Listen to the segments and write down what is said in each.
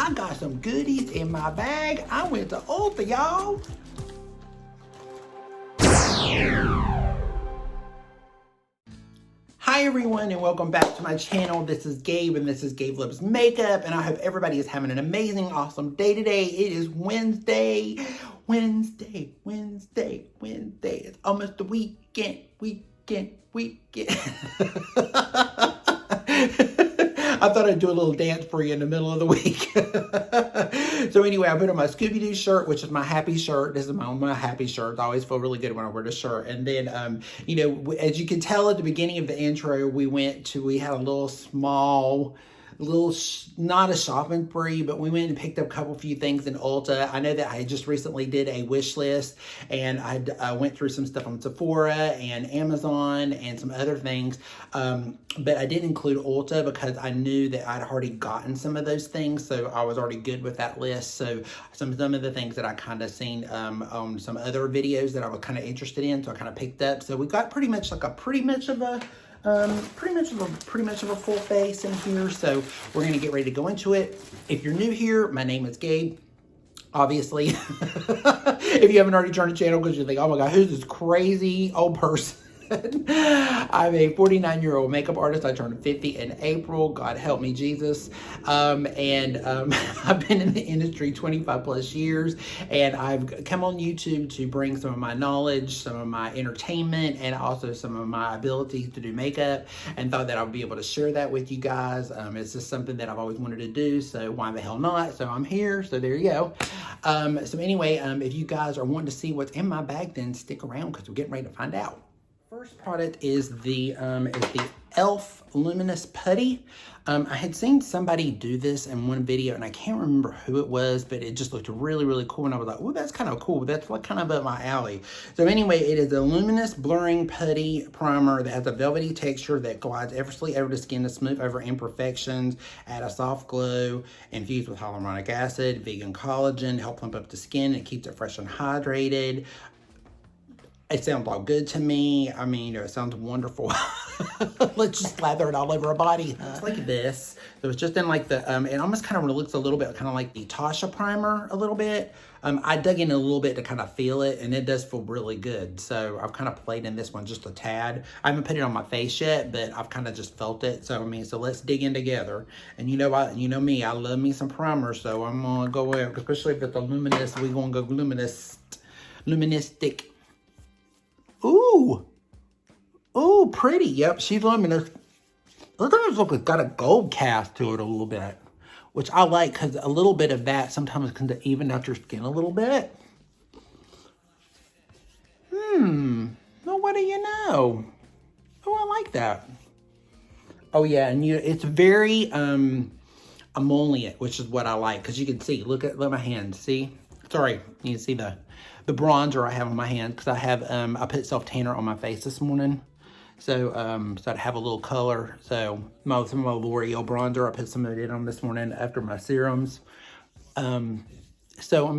I got some goodies in my bag. I went to Ulta, y'all. Hi everyone and welcome back to my channel. This is Gabe and this is Gabe Loves Makeup, and I hope everybody is having an amazing, awesome day today. It is Wednesday. It's almost the weekend. I thought I'd do a little dance for you in the middle of the week. So anyway, I put on my Scooby-Doo shirt, which is my happy shirt. This is one of my happy shirts. I always feel really good when I wear this shirt. And then, you know, as you can tell at the beginning of the intro, we had a little small, not a shopping spree, but we went and picked up a few things in Ulta. I know that I just recently did a wish list, and I went through some stuff on Sephora and Amazon and some other things, but I didn't include Ulta because I knew that I'd already gotten some of those things, so I was already good with that list. So some of the things that I kind of seen on some other videos that I was kind of interested in, so I kind of picked up. So we got pretty much of a full face in here, so we're gonna get ready to go into it. If you're new here, my name is Gabe, obviously. If you haven't already joined the channel because you think, oh my god, who's this crazy old person? I'm a 49-year-old makeup artist. I turned 50 in April. God help me, Jesus. I've been in the industry 25 plus years, and I've come on YouTube to bring some of my knowledge, some of my entertainment, and also some of my abilities to do makeup, and thought that I would be able to share that with you guys. It's just something that I've always wanted to do, so why the hell not? So I'm here, so there you go. So anyway, if you guys are wanting to see what's in my bag, then stick around because we're getting ready to find out. First product is the e.l.f. Luminous Putty. I had seen somebody do this in one video, and I can't remember who it was, but it just looked really, really cool, and I was like, oh, that's kind of cool. That's like kind of up my alley. So anyway, it is a luminous blurring putty primer that has a velvety texture that glides effortlessly over the skin to smooth over imperfections, add a soft glow, infused with hyaluronic acid, vegan collagen, help plump up the skin, and keeps it fresh and hydrated. It sounds all good to me. I mean, it sounds wonderful. Let's just slather it all over our body. It's like this. So it's just in like the, it almost kind of looks a little bit kind of like the Tasha primer a little bit. I dug in a little bit to kind of feel it, and it does feel really good. So I've kind of played in this one just a tad. I haven't put it on my face yet, but I've kind of just felt it. So I mean, so let's dig in together. And you know me, I love me some primer, so I'm gonna go with, especially if it's a luminous, we're gonna go luministic. Ooh, pretty. Yep, she's luminous. Look at this, it's got a gold cast to it a little bit, which I like because a little bit of that sometimes can even out your skin a little bit. Well, what do you know? Oh, I like that. Oh yeah, and it's very emollient, which is what I like, because you can see. Look at my hand. See? Sorry, you can see the bronzer I have on my hand, because I have I put self tanner on my face this morning, so so I'd have a little color. So some of my L'Oreal bronzer, I put some of it on this morning after my serums. So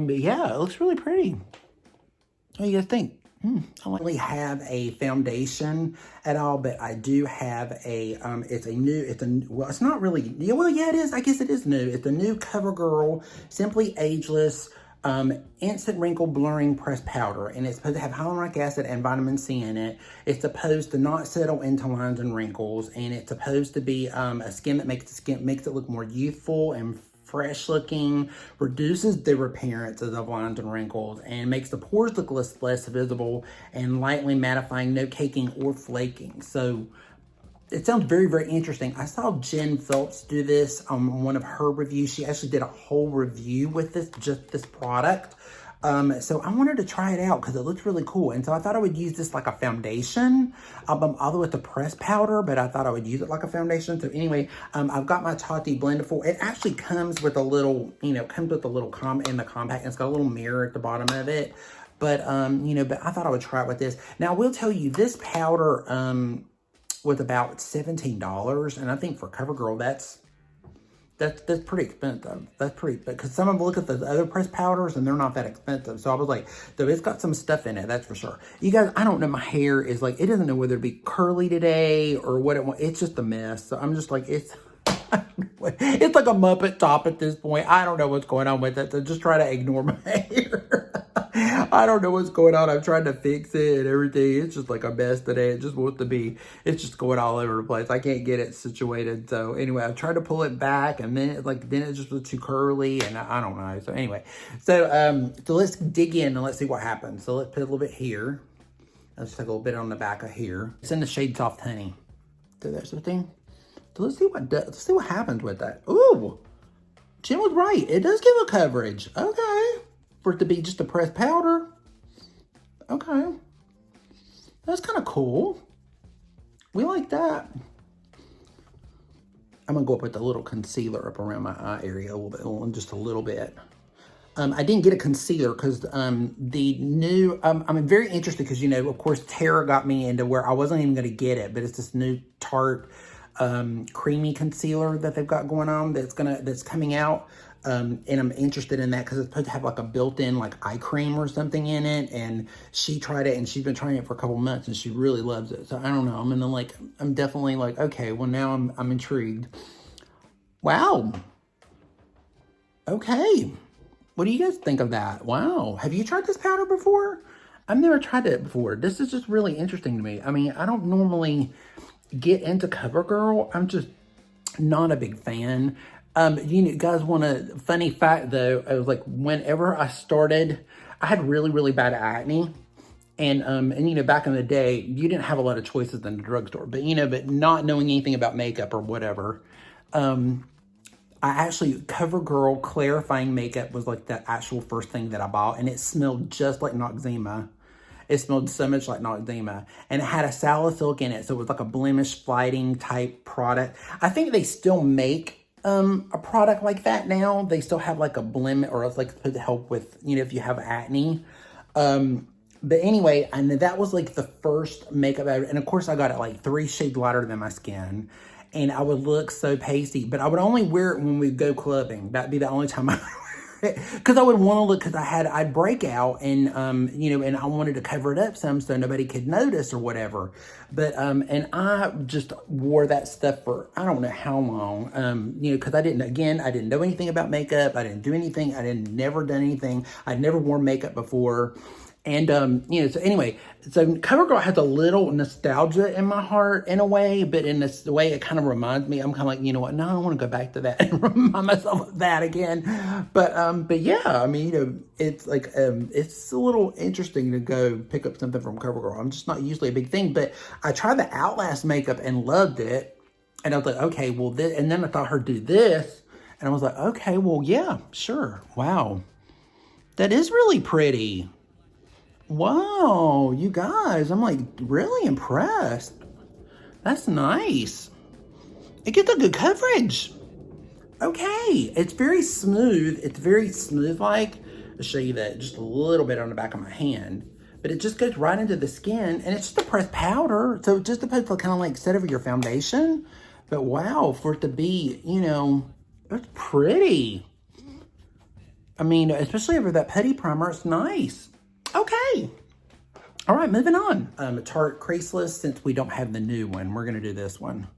yeah, it looks really pretty. What do you guys think? I don't really have a foundation at all, but I do have a well, it's not really, well, yeah, it is. I guess it is new. It's a new CoverGirl Simply Ageless instant wrinkle blurring pressed powder, and it's supposed to have hyaluronic acid and vitamin C in it. It's supposed to not settle into lines and wrinkles, and it's supposed to be a skin that makes it look more youthful and fresh looking, reduces the appearances of lines and wrinkles, and makes the pores look less visible, and lightly mattifying, no caking or flaking. So it sounds very, very interesting. I saw Jen Phelps do this on one of her reviews. She actually did a whole review with just this product. So I wanted to try it out because it looks really cool. And so I thought I would use this like a foundation, although with the pressed powder, but I thought I would use it like a foundation. So anyway, I've got my Tarte blendable. It actually comes with a little, comes with a little in the compact, and it's got a little mirror at the bottom of it. But, but I thought I would try it with this. Now I will tell you, this powder, was about $17, and I think for CoverGirl, that's pretty expensive. That's pretty, because some of them look at the other pressed powders and they're not that expensive. So I was like, so it's got some stuff in it, that's for sure. You guys, I don't know, my hair is like, it doesn't know whether to be curly today or what it's just a mess. So I'm just like, It's like a Muppet top at this point. I don't know what's going on with it, so just try to ignore my hair. I don't know what's going on. I'm trying to fix it and everything. It's just like a mess today. It just wants to be. It's just going all over the place. I can't get it situated. So anyway, I tried to pull it back, and then it just was too curly, and I don't know. So anyway, so let's dig in and let's see what happens. So let's put a little bit here. Let's take a little bit on the back of here. It's in the shade Soft Honey. So that's the thing. So let's see what happens with that. Ooh, Jim was right. It does give a coverage. Okay. For it to be just a pressed powder. Okay. That's kind of cool. We like that. I'm going to go up with a little concealer up around my eye area a little bit, just a little bit. I didn't get a concealer because the new, I'm very interested because, you know, of course, Tara got me into where I wasn't even going to get it, but it's this new Tarte creamy concealer that they've got going on that's coming out. And I'm interested in that because it's supposed to have like a built-in like eye cream or something in it. And she tried it and she's been trying it for a couple months and she really loves it. So I don't know. I'm definitely like, okay, well now I'm intrigued. Wow. Okay. What do you guys think of that? Wow. Have you tried this powder before? I've never tried it before. This is just really interesting to me. I mean, I don't normally get into CoverGirl. I'm just not a big fan. You know, guys want a funny fact though. I was like, whenever I started, I had really, really bad acne. And you know, back in the day, you didn't have a lot of choices in the drugstore, but you know, but not knowing anything about makeup or whatever, I actually, CoverGirl clarifying makeup was like the actual first thing that I bought, and it smelled just like Noxzema. It smelled so much like Noxzema, and it had a salicylic in it, so it was like a blemish fighting type product. I think they still make a product like that now. They still have like a blemish, or it's like to help with, you know, if you have acne. But anyway, and that was like the first makeup ever, and of course I got it like 3 shades lighter than my skin. And I would look so pasty, but I would only wear it when we go clubbing. That'd be the only time I would wear it. Because I would want to look, because I'd break out and, you know, and I wanted to cover it up some so nobody could notice or whatever. But, and I just wore that stuff for, I don't know how long, you know, because I didn't know anything about makeup. I didn't do anything. Never done anything. I'd never worn makeup before. And, you know, so anyway, so CoverGirl has a little nostalgia in my heart in a way, but in this way, it kind of reminds me, I'm kind of like, you know what, no, I want to go back to that and remind myself of that again. But yeah, I mean, you know, it's like, it's a little interesting to go pick up something from CoverGirl. I'm just not usually a big thing, but I tried the Outlast makeup and loved it. And I was like, okay, well, this, and then I thought her do this. And I was like, okay, well, yeah, sure. Wow. That is really pretty. Wow, you guys, I'm like really impressed. That's nice. It gets a good coverage. Okay, it's very smooth. It's very smooth like. I'll show you that just a little bit on the back of my hand. But it just goes right into the skin, and it's just a pressed powder. So it just depends on kind of like set over your foundation. But wow, for it to be, you know, it's pretty. I mean, especially over that putty primer, it's nice. Okay. All right, moving on. Tarte Creaseless, since we don't have the new one, we're going to do this one.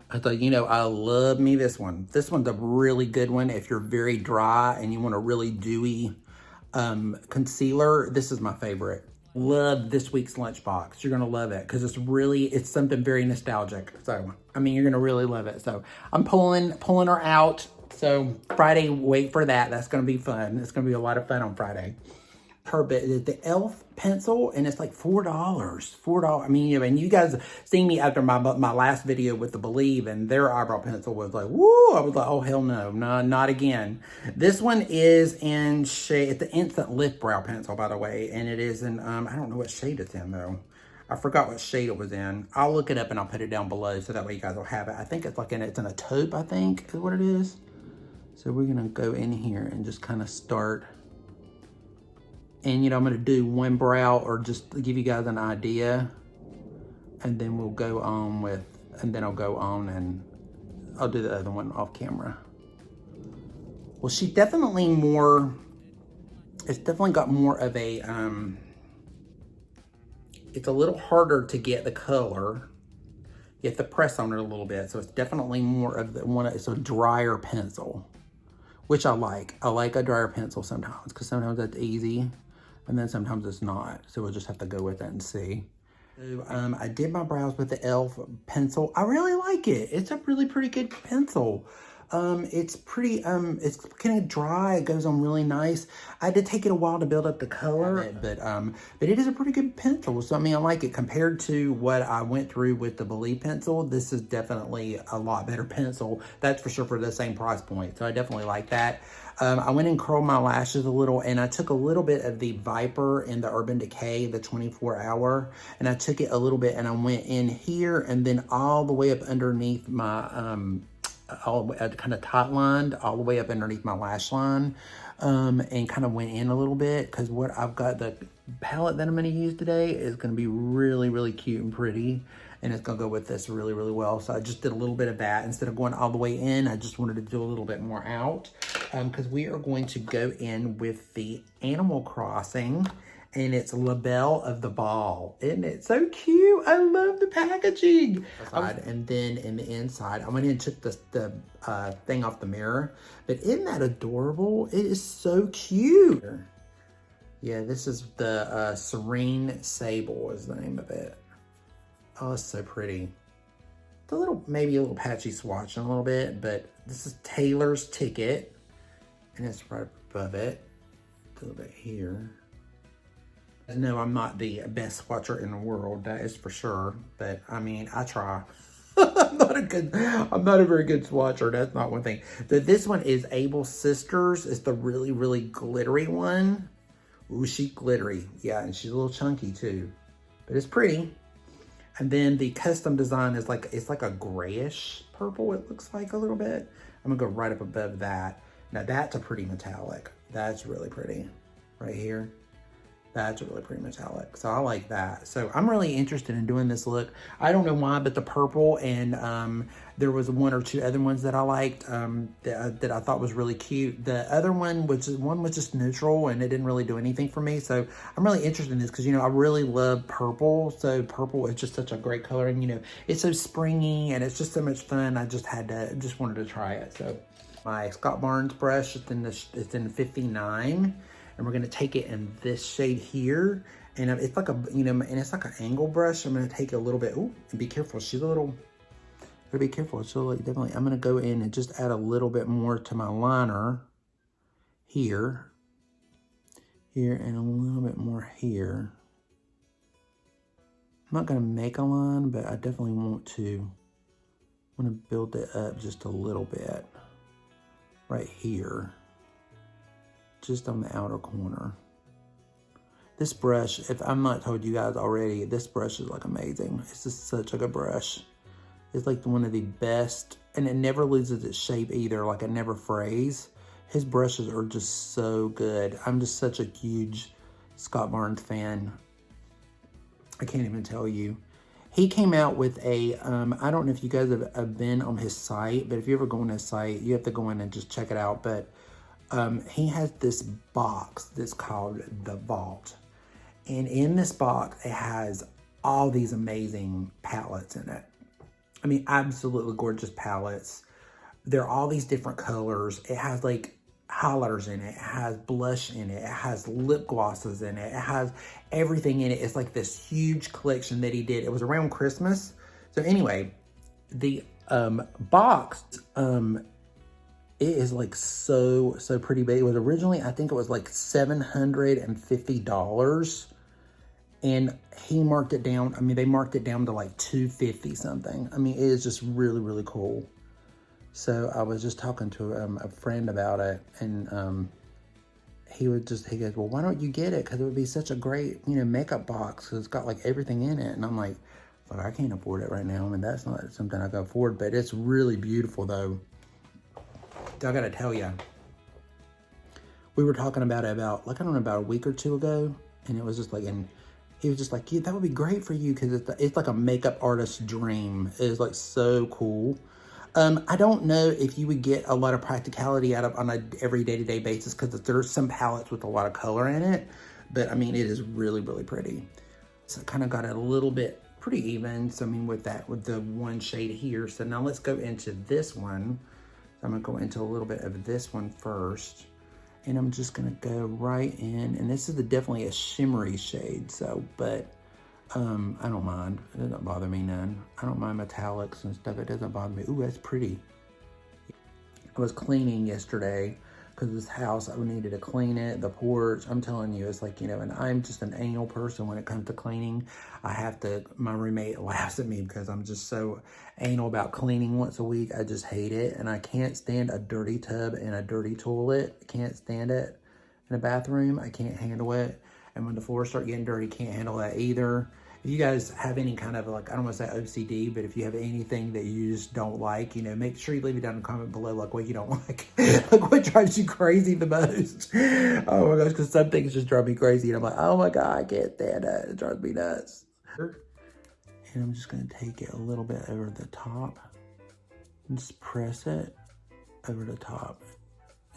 I thought, you know, I love me this one. This one's a really good one if you're very dry and you want a really dewy concealer. This is my favorite. Love this week's lunchbox. You're going to love it because it's something very nostalgic. So, I mean, you're going to really love it. So, I'm pulling her out. So, Friday, wait for that. That's going to be fun. It's going to be a lot of fun on Friday. The e.l.f. pencil, and it's like $4. I mean, you know, and you guys seen me after my last video with the Believe, and their eyebrow pencil was like, woo! I was like, oh, hell no, not again. This one is in shade, it's the Instant Lift Brow Pencil, by the way, and it is in, I don't know what shade it's in, though. I forgot what shade it was in. I'll look it up, and I'll put it down below, so that way you guys will have it. I think it's like it's in a taupe, I think, is what it is. So we're gonna go in here and just kind of start. And, you know, I'm going to do one brow or just to give you guys an idea. And then we'll go on with, and then I'll go on and I'll do the other one off camera. Well, it's definitely got more of a, it's a little harder to get the color You have to press on it a little bit. So it's definitely more of the one, it's a drier pencil, which I like. I like a drier pencil sometimes because sometimes that's easy and then sometimes it's not. So we'll just have to go with it and see. So, I did my brows with the e.l.f. pencil. I really like it. It's a really pretty good pencil. It's pretty, it's kind of dry. It goes on really nice. I did take it a while to build up the color, but it is a pretty good pencil. So, I mean, I like it compared to what I went through with the Believe pencil. This is definitely a lot better pencil. That's for sure for the same price point. So I definitely like that. I went and curled my lashes a little, and I took a little bit of the Viper in the Urban Decay, the 24-hour, and I took it a little bit and I went in here and then all the way up underneath my, kind of tight lined all the way up underneath my lash line, and kind of went in a little bit because what I've got, the palette that I'm going to use today is going to be really, really cute and pretty, and it's going to go with this really, really well. So I just did a little bit of that. Instead of going all the way in, I just wanted to do a little bit more out, because we are going to go in with the Animal Crossing, and it's La Belle of the Ball. Isn't it so cute? I love the packaging. And then in the inside, I went in and took the thing off the mirror. But isn't that adorable? It is so cute. Yeah, this is the Serene Sable is the name of it. Oh, it's so pretty. It's a little, maybe a little patchy swatching a little bit, but this is Taylor's Ticket. And it's right above it. A little bit here. No, I'm not the best swatcher in the world, that is for sure. But I mean, I try. I'm not a very good swatcher. That's not one thing. This one is Able Sisters. It's the really, really glittery one. Ooh, she's glittery. Yeah, and she's a little chunky too. But it's pretty. And then the custom design is like, it's like a grayish purple, it looks like a little bit. I'm gonna go right up above that. Now that's a pretty metallic. That's really pretty. Right here. That's really pretty metallic. So I like that. So I'm really interested in doing this look. I don't know why, but the purple and there was one or two other ones that I liked that I thought was really cute. The other one was just neutral and it didn't really do anything for me. So I'm really interested in this because, you know, I really love purple. So purple is just such a great color. And, you know, it's so springy and it's just so much fun. I just wanted to try it. So my Scott Barnes brush, it's in 59. And we're gonna take it in this shade here. And it's like a, you know, and it's like an angle brush. I'm gonna take a little bit, ooh, and be careful. She's a little, gotta be careful. She'll like definitely, I'm gonna go in and just add a little bit more to my liner here, and a little bit more here. I'm not gonna make a line, but I definitely want to build it up just a little bit right here. Just on the outer corner. This brush, if I'm not told you guys already, this brush is like amazing. It's just such a good brush. It's like one of the best, and it never loses its shape either. Like it never frays. His brushes are just so good. I'm just such a huge Scott Barnes fan. I can't even tell you. He came out with a, I don't know if you guys have been on his site, but if you ever go on his site, you have to go in and just check it out. But he has this box that's called the Vault. And in this box, it has all these amazing palettes in it. I mean, absolutely gorgeous palettes. They're all these different colors. It has like highlighters in it. It has blush in it. It has lip glosses in it. It has everything in it. It's like this huge collection that he did. It was around Christmas. So anyway, the box, it is like so pretty big. It was originally, I think it was like $750. And he marked it down. I mean, they marked it down to like $250 something. I mean, it is just really, really cool. So I was just talking to a friend about it. And he goes, well, why don't you get it? Because it would be such a great, you know, makeup box. Because it's got like everything in it. And I'm like, well, I can't afford it right now. I mean, that's not something I can afford. But it's really beautiful though. I gotta tell you, we were talking about it like, I don't know, about a week or two ago, and it was just like, and he was just like, yeah, that would be great for you, because it's like a makeup artist's dream. It is like so cool. I don't know if you would get a lot of practicality out of on a every day-to-day basis, because there's some palettes with a lot of color in it, but I mean, it is really, really pretty. So it kind of got a little bit pretty even. So I mean with the one shade here. So now let's go into this one. So I'm gonna go into a little bit of this one first. And I'm just gonna go right in, and this is definitely a shimmery shade, so, but I don't mind. It doesn't bother me none. I don't mind metallics and stuff. It doesn't bother me. Ooh, that's pretty. I was cleaning yesterday because this house, I needed to clean it, the porch. I'm telling you, it's like, you know, and I'm just an anal person when it comes to cleaning. I have to, my roommate laughs at me because I'm just so anal about cleaning once a week. I just hate it. And I can't stand a dirty tub and a dirty toilet. I can't stand it in a bathroom. I can't handle it. And when the floors start getting dirty, can't handle that either. If you guys have any kind of, like, I don't want to say OCD, but if you have anything that you just don't like, you know, make sure you leave it down in the comment below, like, what you don't like. Like, what drives you crazy the most. Oh my gosh, because some things just drive me crazy. And I'm like, oh my God, I can't stand it. It drives me nuts. And I'm just going to take it a little bit over the top. And just press it over the top.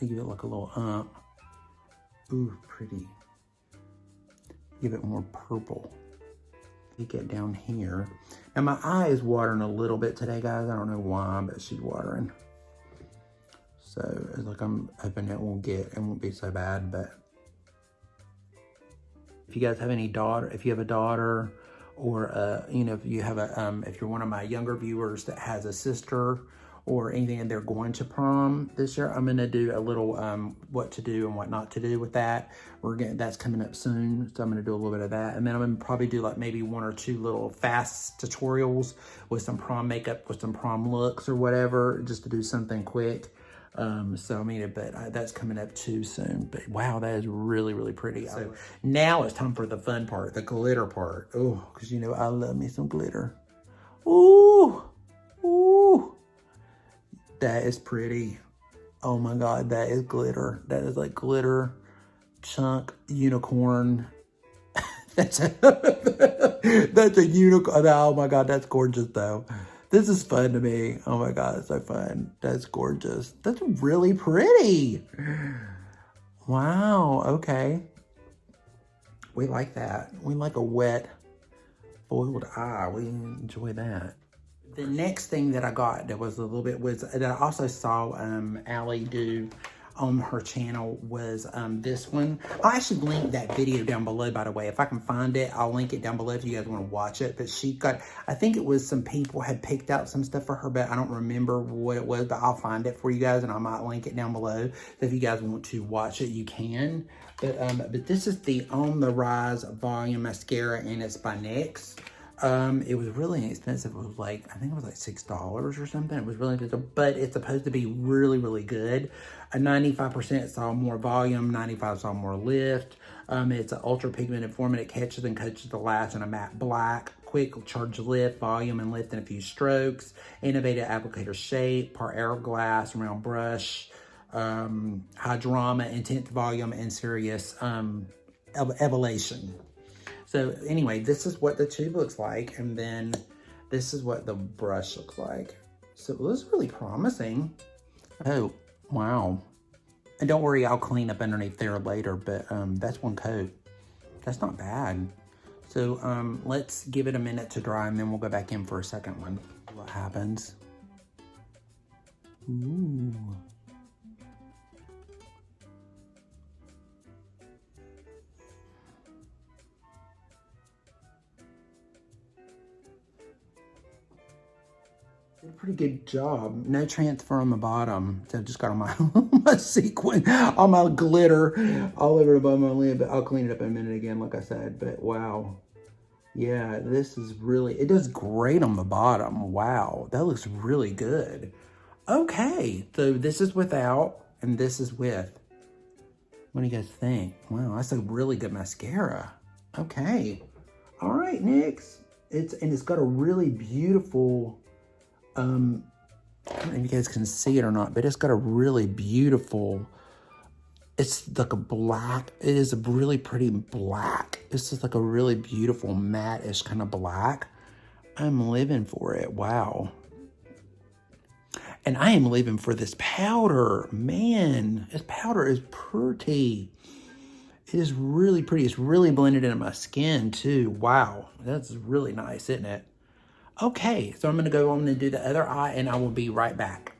And give it like a little Ooh, pretty. Give it more purple. Get down here. And my eye is watering a little bit today, guys. I don't know why, but she's watering. So it's like I'm hoping it won't be so bad. But if you guys have any daughter, if you have a daughter, or you know, if you have a if you're one of my younger viewers that has a sister or anything and they're going to prom this year, I'm gonna do a little what to do and what not to do with that. That's coming up soon, so I'm gonna do a little bit of that, and then I'm gonna probably do like maybe 1 or 2 little fast tutorials with some prom makeup, with some prom looks or whatever, just to do something quick. So I mean, but that's coming up too soon. But wow, that is really, really pretty. So now it's time for the fun part, the glitter part. Oh, because you know I love me some glitter. Ooh, ooh. That is pretty. Oh my God, that is glitter. That is like glitter, chunk, unicorn. That's a unicorn. Oh my God, that's gorgeous though. This is fun to me. Oh my God, it's so fun. That's gorgeous. That's really pretty. Wow, okay. We like that. We like a wet, foiled eye. We enjoy that. The next thing that I got that was a little bit, that I also saw Allie do on her channel was this one. I'll actually link that video down below, by the way. If I can find it, I'll link it down below if you guys want to watch it. But she got, I think it was some people had picked out some stuff for her, but I don't remember what it was, but I'll find it for you guys and I might link it down below. So if you guys want to watch it, you can. But this is the On the Rise Volume Mascara, and it's by NYX. It was really inexpensive. It was like, I think it was like $6 or something. It was really expensive, but it's supposed to be really, really good. A 95% saw more volume, 95 saw more lift. It's an ultra pigmented form, and it catches and coaches the lash in a matte black. Quick charge lift, volume and lift in a few strokes. Innovative applicator shape, part hourglass, round brush. High drama, intense volume, and serious elevation. So anyway, this is what the tube looks like, and then this is what the brush looks like. So it looks really promising. Oh, wow. And don't worry, I'll clean up underneath there later, but that's one coat. That's not bad. So let's give it a minute to dry, and then we'll go back in for a second one. What happens? Ooh. Did a pretty good job. No transfer on the bottom. So I just got on my my sequin, all my glitter all over the bottom of my lid, but I'll clean it up in a minute again, like I said. But wow. Yeah, this is really, it does great on the bottom. Wow, that looks really good. Okay, so this is without, and this is with. What do you guys think? Wow, that's a really good mascara. Okay. All right, NYX. It's got a really beautiful, I don't know if you guys can see it or not, but it's got a really beautiful, it's like a black, it is a really pretty black. It's just like a really beautiful matte-ish kind of black. I'm living for it, wow. And I am living for this powder, man. This powder is pretty. It is really pretty. It's really blended into my skin too. Wow, that's really nice, isn't it? Okay, so I'm gonna go on and do the other eye and I will be right back.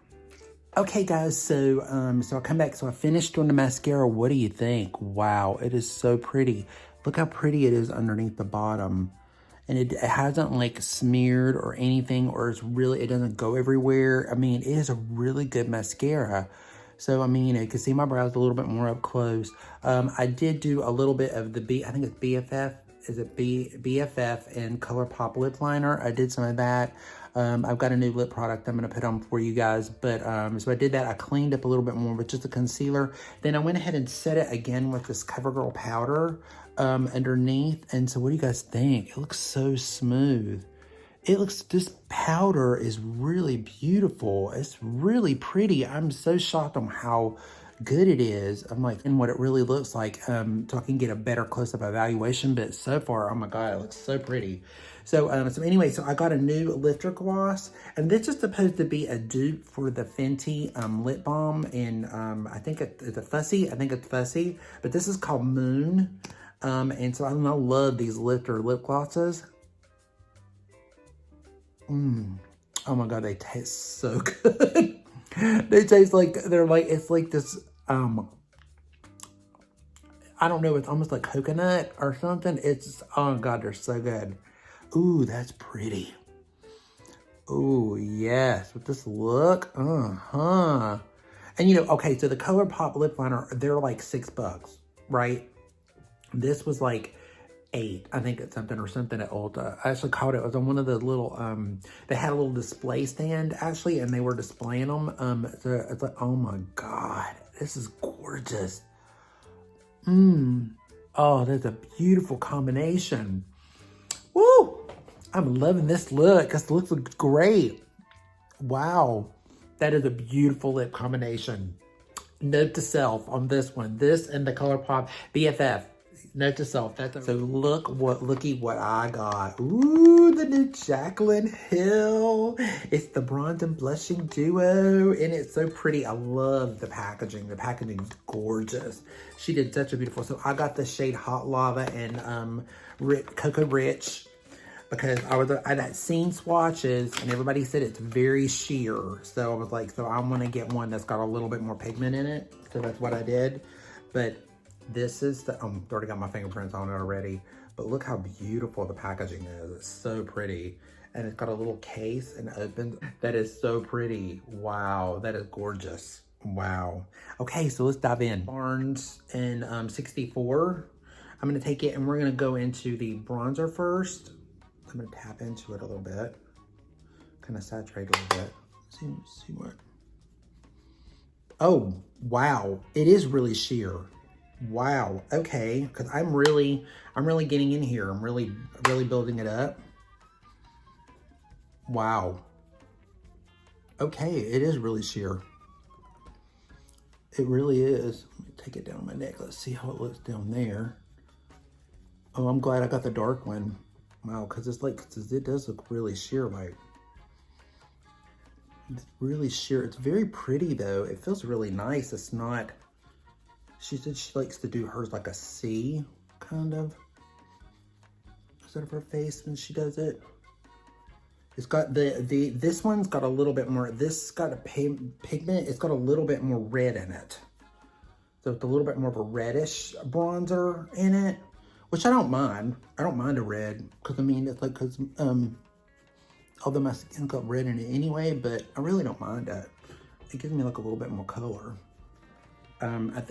Okay guys, so I come back, so I finished doing the mascara. What do you think? Wow, it is so pretty. Look how pretty it is underneath the bottom. And it hasn't like smeared or anything, or it doesn't go everywhere. I mean, it is a really good mascara. So, I mean, you can see my brows a little bit more up close. I did do a little bit of the I think it's BFF. Is it BFF and ColourPop lip liner? I did some of that. I've got a new lip product I'm going to put on for you guys. But, so I did that. I cleaned up a little bit more with just a concealer. Then I went ahead and set it again with this CoverGirl powder underneath. And so what do you guys think? It looks so smooth. This powder is really beautiful. It's really pretty. I'm so shocked on how good it is. I'm like, and what it really looks like, so I can get a better close-up evaluation. But so far, oh my God, it looks so pretty. So anyway, so I got a new lifter gloss, and this is supposed to be a dupe for the Fenty lip balm, and I think it's a Fussy. I think it's Fussy, but this is called Moon. And so I love these lifter lip glosses. Oh my God, they taste so good. They taste like, it's like this, I don't know, it's almost like coconut or something. Oh God, they're so good. Ooh, that's pretty. Ooh, yes, with this look, And okay, so the ColourPop lip liner, they're like $6, right? This was like $8, I think it's something at Ulta. I actually caught it. It was on one of the little, they had a little display stand actually, and they were displaying them. So it's like, oh my God, this is gorgeous. Oh, that's a beautiful combination. Woo! I'm loving this look. This looks great. Wow. That is a beautiful lip combination. Note to self on this one. This and the ColourPop BFF. Note to self. So looky what I got. Ooh, the new Jaclyn Hill. It's the bronze and blushing duo, and it's so pretty. I love the packaging. The packaging is gorgeous. She did such a beautiful. So I got the shade Hot Lava and Cocoa Rich, because I had seen swatches and everybody said it's very sheer. So I was like, so I want to get one that's got a little bit more pigment in it. So that's what I did. But this is the, I've already got my fingerprints on it already, but look how beautiful the packaging is. It's so pretty. And it's got a little case and opens. That is so pretty. Wow, that is gorgeous. Wow. Okay, so let's dive in. Barnes in 64. I'm gonna take it and we're gonna go into the bronzer first. I'm gonna tap into it a little bit. Kind of saturate a little bit. See what? Oh, wow, it is really sheer. Wow, okay, because I'm really getting in here. I'm really building it up. Wow. Okay, it is really sheer. It really is. Let me take it down my neck. Let's see how it looks down there. Oh, I'm glad I got the dark one. Wow, because it does look really sheer like. It's really sheer. It's very pretty though. It feels really nice. It's not. She said she likes to do hers like a C, kind of. Instead of her face when she does it. It's got this one's got a little bit more, this got a pigment, it's got a little bit more red in it. So it's a little bit more of a reddish bronzer in it, which I don't mind. I don't mind a red, because I mean, it's like, because although my skin's got red in it anyway, but I really don't mind that. It gives me like a little bit more color.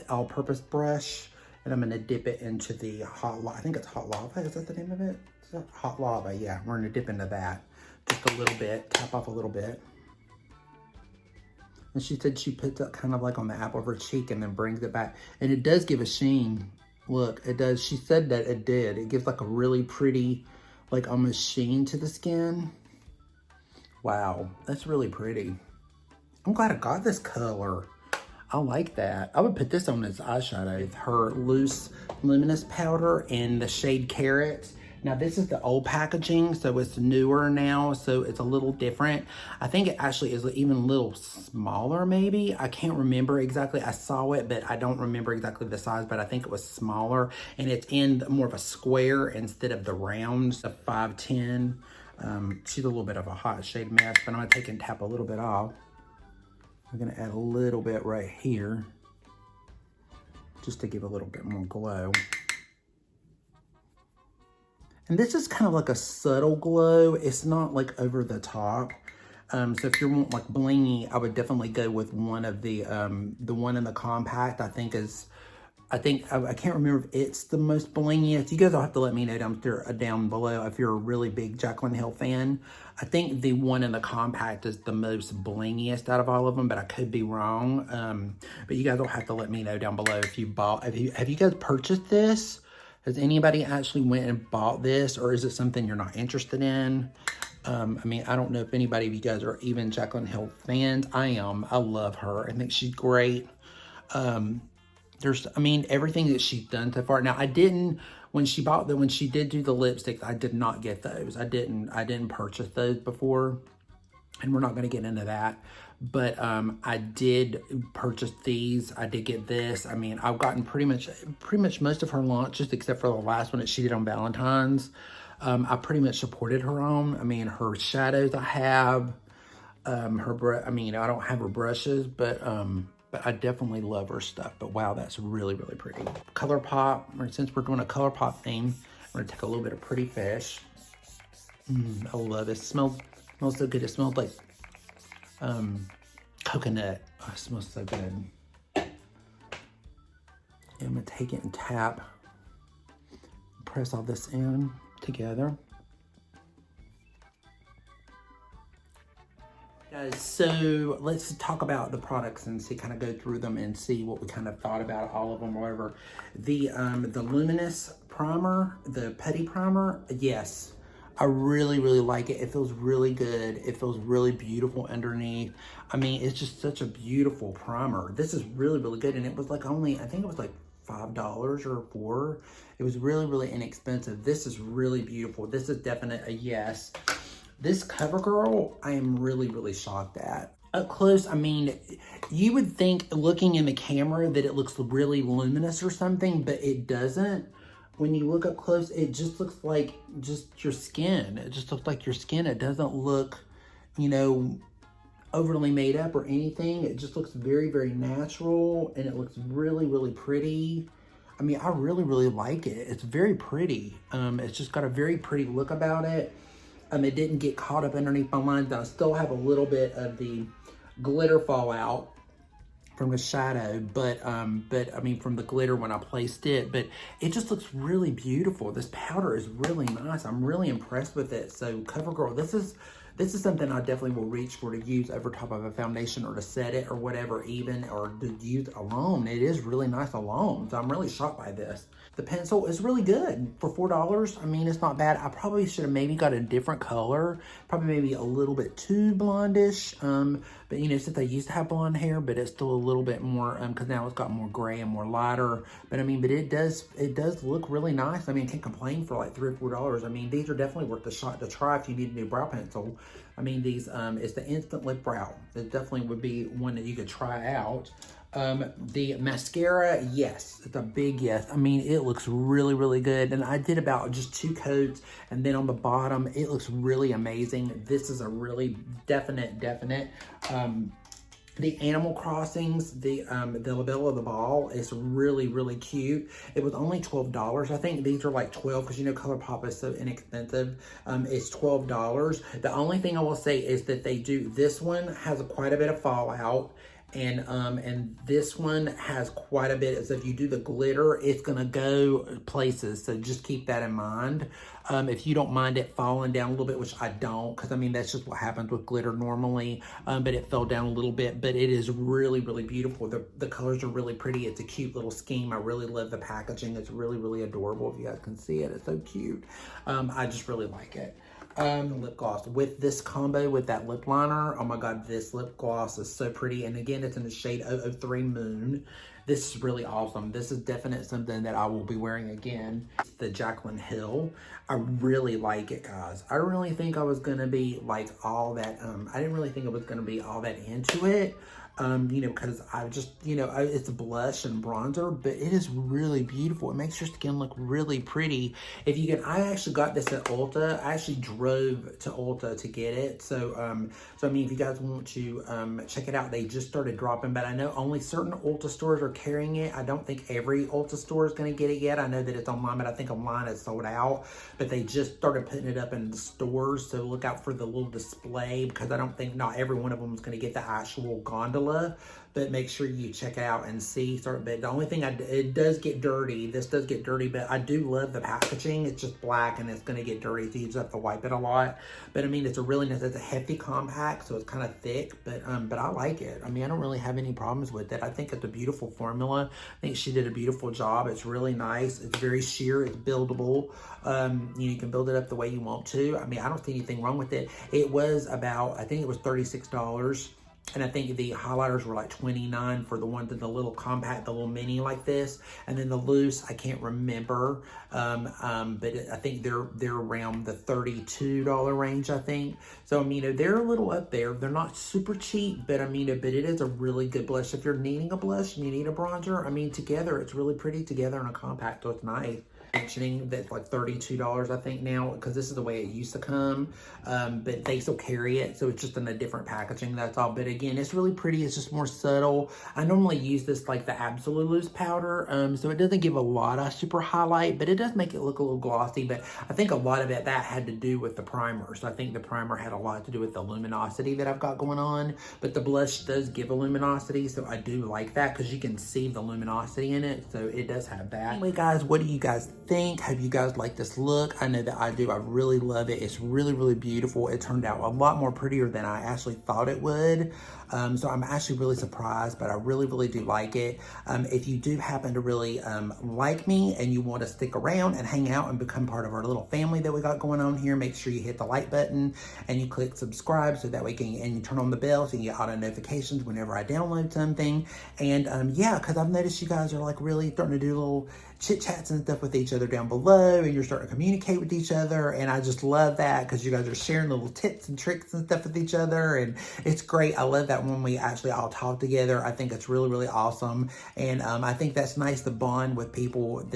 All-purpose brush, and I'm gonna dip it into the hot lava. I think it's hot lava. Is that the name of it? Hot lava. Yeah, we're gonna dip into that just a little bit. Tap off a little bit. And she said she puts it kind of like on the apple of her cheek and then brings it back, and it does give a sheen. Look, it does. She said that it did. It gives like a really pretty, like almost sheen to the skin. Wow, that's really pretty. I'm glad I got this color. I like that. I would put this on as eyeshadow with her loose luminous powder in the shade Carrot. Now this is the old packaging, so it's newer now, so it's a little different. I think it actually is even a little smaller maybe. I can't remember exactly. I saw it, but I don't remember exactly the size, but I think it was smaller. And it's in more of a square instead of the rounds of 510. She's a little bit of a hot shade mess, but I'm gonna take and tap a little bit off. I'm gonna add a little bit right here, just to give a little bit more glow. And this is kind of like a subtle glow. It's not like over the top. So if you want like blingy, I would definitely go with one of the one in the compact. I can't remember if it's the most blingiest. You guys will have to let me know down below if you're a really big Jaclyn Hill fan. I think the one in the compact is the most blingiest out of all of them, but I could be wrong. But you guys will have to let me know down below if you have you guys purchased this? Has anybody actually went and bought this, or is it something you're not interested in? I mean, I don't know if anybody of you guys are even Jaclyn Hill fans. I am. I love her. I think she's great. I mean, everything that she's done so far. Now, when she did do the lipsticks, I did not get those. I didn't purchase those before, and we're not going to get into that. But I did purchase these. I did get this. I mean, I've gotten pretty much most of her launches, except for the last one that she did on Valentine's. I pretty much supported her on. I mean, her shadows I have. I don't have her brushes, but I definitely love her stuff. But wow, that's really, really pretty. ColourPop, since we're doing a ColourPop theme, I'm gonna take a little bit of Pretty Fish. I love it. It smells so good. It smells like coconut. Oh, it smells so good. And I'm gonna take it and tap, press all this in together. Guys, so let's talk about the products and kind of go through them and see what we kind of thought about all of them or whatever. The Luminous Primer, the Putty Primer, yes. I really, really like it. It feels really good. It feels really beautiful underneath. I mean, it's just such a beautiful primer. This is really, really good. And it was like I think it was like $5 or $4. It was really, really inexpensive. This is really beautiful. This is definitely a yes. This CoverGirl, I am really, really shocked at. Up close, I mean, you would think looking in the camera that it looks really luminous or something, but it doesn't. When you look up close, it just looks like just your skin. It just looks like your skin. It doesn't look, you know, overly made up or anything. It just looks very, very natural, and it looks really, really pretty. I mean, I really, really like it. It's very pretty. It's just got a very pretty look about it. It didn't get caught up underneath my lines. I still have a little bit of the glitter fallout from the shadow, but I mean from the glitter when I placed it, but it just looks really beautiful. This powder is really nice. I'm really impressed with it. So CoverGirl, this is something I definitely will reach for to use over top of a foundation or to set it or whatever, even, or to use alone. It is really nice alone, so I'm really shocked by this. The pencil is really good for $4. I mean, it's not bad. I probably should have maybe got a different color, probably maybe a little bit too blondish. But you know, since I used to have blonde hair, but it's still a little bit more, because now it's got more gray and more lighter. But I mean, but it does look really nice. I mean, I can't complain for like $3 or $4. I mean, these are definitely worth the shot to try if you need a new brow pencil. I mean, these, it's the Instant Lip Brow. It definitely would be one that you could try out. The mascara, yes, it's a big yes. I mean, it looks really, really good. And I did about just 2 coats, and then on the bottom, it looks really amazing. This is a really definite. The Animal Crossings, the Deville of the Ball is really, really cute. It was only $12. I think these are like $12 because you know ColourPop is so inexpensive. It's $12. The only thing I will say is that this one has quite a bit of fallout. And this one has quite a bit. So if you do the glitter, it's gonna go places. So just keep that in mind. If you don't mind it falling down a little bit, which I don't, because I mean, that's just what happens with glitter normally. But it fell down a little bit, but it is really, really beautiful. The colors are really pretty. It's a cute little scheme. I really love the packaging. It's really, really adorable. If you guys can see it, it's so cute. I just really like it. Lip gloss with this combo with that lip liner. Oh my god, this lip gloss is so pretty. And again, it's in the shade 003 Moon. this is really awesome. This is definitely something that I will be wearing again. The Jaclyn Hill. I really like it, guys. I really think I was gonna be like all that, I didn't really think I was gonna be all that into it. You know, because I just, you know, it's a blush and bronzer, but it is really beautiful. It makes your skin look really pretty. If you can, I actually got this at Ulta. I actually drove to Ulta to get it. So, I mean, if you guys want to check it out, they just started dropping, but I know only certain Ulta stores are carrying it. I don't think every Ulta store is going to get it yet. I know that it's online, but I think online it's sold out. But they just started putting it up in the stores, so look out for the little display, because I don't think not every one of them is going to get the actual gondola. But make sure you check it out and see. But the only thing, it does get dirty. This does get dirty, but I do love the packaging. It's just black and it's going to get dirty, so you just have to wipe it a lot. But I mean, it's a really nice, it's a hefty compact, so it's kind of thick, but I like it. I mean, I don't really have any problems with it. I think it's a beautiful formula. I think she did a beautiful job. It's really nice. It's very sheer. It's buildable. You can build it up the way you want to. I mean, I don't see anything wrong with it. It was about, I think it was $36. And I think the highlighters were like $29 for the one that the little compact, the little mini like this. And then the loose, I can't remember. But I think they're around the $32 range, I think. So, I mean, they're a little up there. They're not super cheap, but I mean, but it is a really good blush. If you're needing a blush and you need a bronzer, I mean, together, it's really pretty together in a compact, so it's nice. Mentioning that's like $32 I think now, because this is the way it used to come, but they still carry it, so it's just in a different packaging, that's all. But again, it's really pretty. It's just more subtle. I normally use this like the Absolute Loose powder, so it doesn't give a lot of super highlight, but it does make it look a little glossy. But I think a lot of that had to do with the primer, so I think the primer had a lot to do with the luminosity that I've got going on. But the blush does give a luminosity, so I do like that, because you can see the luminosity in it, so it does have that. Anyway, guys, what do you guys think? Have you guys like this look? I know that I do. I really love it. It's really, really beautiful. It turned out a lot more prettier than I actually thought it would. So I'm actually really surprised, but I really, really do like it. If you do happen to really like me and you want to stick around and hang out and become part of our little family that we got going on here, make sure you hit the like button and you click subscribe, so that way and you turn on the bell so you get auto notifications whenever I download something. And yeah, because I've noticed you guys are like really starting to do little chit chats and stuff with each other down below, and you're starting to communicate with each other, and I just love that, because you guys are sharing little tips and tricks and stuff with each other, and it's great. I love that when we actually all talk together. I think it's really, really awesome, and I think that's nice to bond with people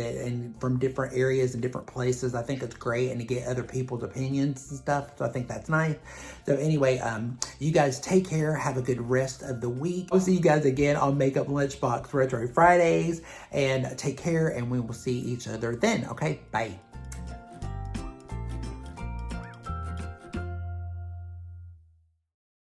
from different areas and different places. I think it's great, and to get other people's opinions and stuff, so I think that's nice. So anyway, you guys take care. Have a good rest of the week. We'll see you guys again on Makeup Lunchbox Retro Fridays, and take care, and we will see each other then. Okay, bye.